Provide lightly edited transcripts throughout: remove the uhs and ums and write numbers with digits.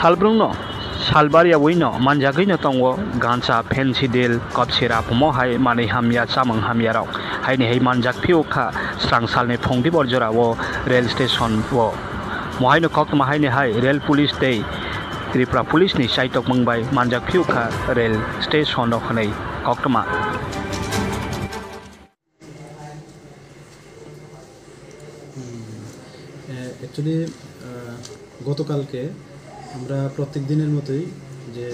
Salbrungno Salbaria wino manjagino tongo gansa pensidil kopsira pomohai mani hamya chamang hamya rok haini hei manjak phiukha strangsalni phongdi borjora wo rail station wo mohaino koktma haini hai rail police dei Tripura police ni saitok mangbai manjak phiukha rail station ok nei koktma actually গতকালকে আমরা প্রত্যেক দিনের মতোই যে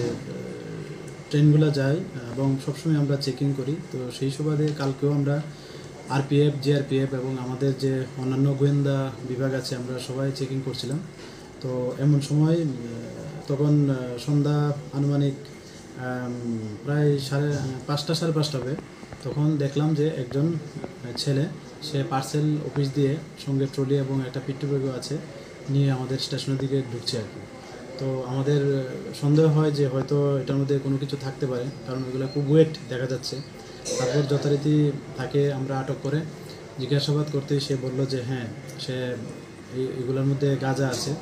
ট্রেনগুলো যায় এবং সবসময় আমরা চেকিং করি, তো সেই সুবাদে কালকেও আমরা আরপিএফ, জিআরপিএফ এবং আমাদের যে অন্যান্য গোয়েন্দা বিভাগ আছে আমরা সবাই চেকিং করছিলাম। তো এমন সময় তখন সন্ধ্যা আনুমানিক প্রায় 5:30 সাড়ে 5:30 হবে, তখন দেখলাম যে একজন ছেলে সে পার্সেল অফিস দিয়ে সঙ্গে ট্রলি এবং একটা পিট্টু ব্যাগও আছে নিয়ে আমাদের স্টেশনের দিকে ঢুকছে আর কি। তো আমাদের সন্দেহ হয় যে হয়তো এটার মধ্যে কোনো কিছু থাকতে পারে, কারণ ওইগুলো খুব ওয়েট দেখা যাচ্ছে। তারপর যথারীতি তাকে আমরা আটক করে জিজ্ঞাসাবাদ করতেই সে বলল যে হ্যাঁ, সে এগুলোর মধ্যে গাঁজা আছে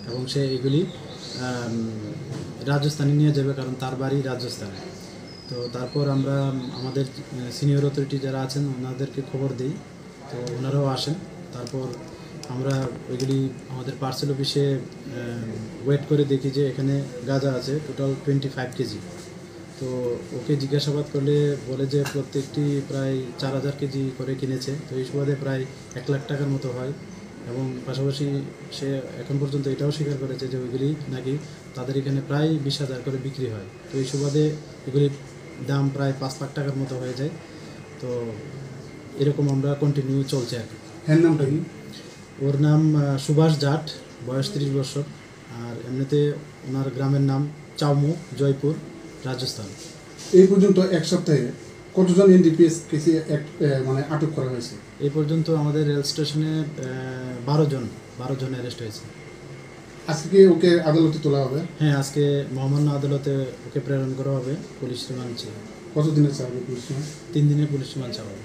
এবং সে এগুলি রাজস্থানে নিয়ে যাবে, কারণ তার বাড়ি রাজস্থানে। তো তারপর আমরা আমাদের সিনিয়র অথরিটি যারা আছেন ওনাদেরকে খবর দিই, তো ওনারাও আসেন। তারপর আমরা ওইগুলি আমাদের পার্সেল অফিসে ওয়েট করে দেখি যে এখানে গাঁজা আছে টোটাল 25 কেজি। তো ওকে জিজ্ঞাসাবাদ করলে বলে যে প্রত্যেকটি প্রায় 4000 কেজি করে কিনেছে, তো এই সুবাদে প্রায় 1 লাখ টাকার মতো হয়। এবং পাশাপাশি সে এখন পর্যন্ত এটাও স্বীকার করেছে যে ওইগুলি নাকি তাদের এখানে প্রায় 20,000 করে বিক্রি হয়। তো এই সুবাদে এগুলির দাম প্রায় 5 লাখ টাকার মতো হয়ে যায়। তো এরকম আমরা কন্টিনিউ চলছে আর কি। এর নামটা কি? ওর নাম সুভাষ জাট, বয়স 30 বছর। আর এমনিতে ওনার গ্রামের নাম চাউমু, জয়পুর, রাজস্থান। এই পর্যন্ত এক সপ্তাহে কতজন এনডিপিএস কেসে মানে আটক করা হয়েছে? এই পর্যন্ত আমাদের রেল স্টেশনে 12 জন অ্যারেস্ট হয়েছে। আজকে ওকে আদালতে তোলা হবে? হ্যাঁ, আজকে মহামান্য আদালতে ওকে প্রেরণ করা হবে পুলিশ রিমান্ড চেয়ে। কতদিনের চাবে পুলিশ? 3 দিনের পুলিশ রিমান্ড চাওয়া হবে।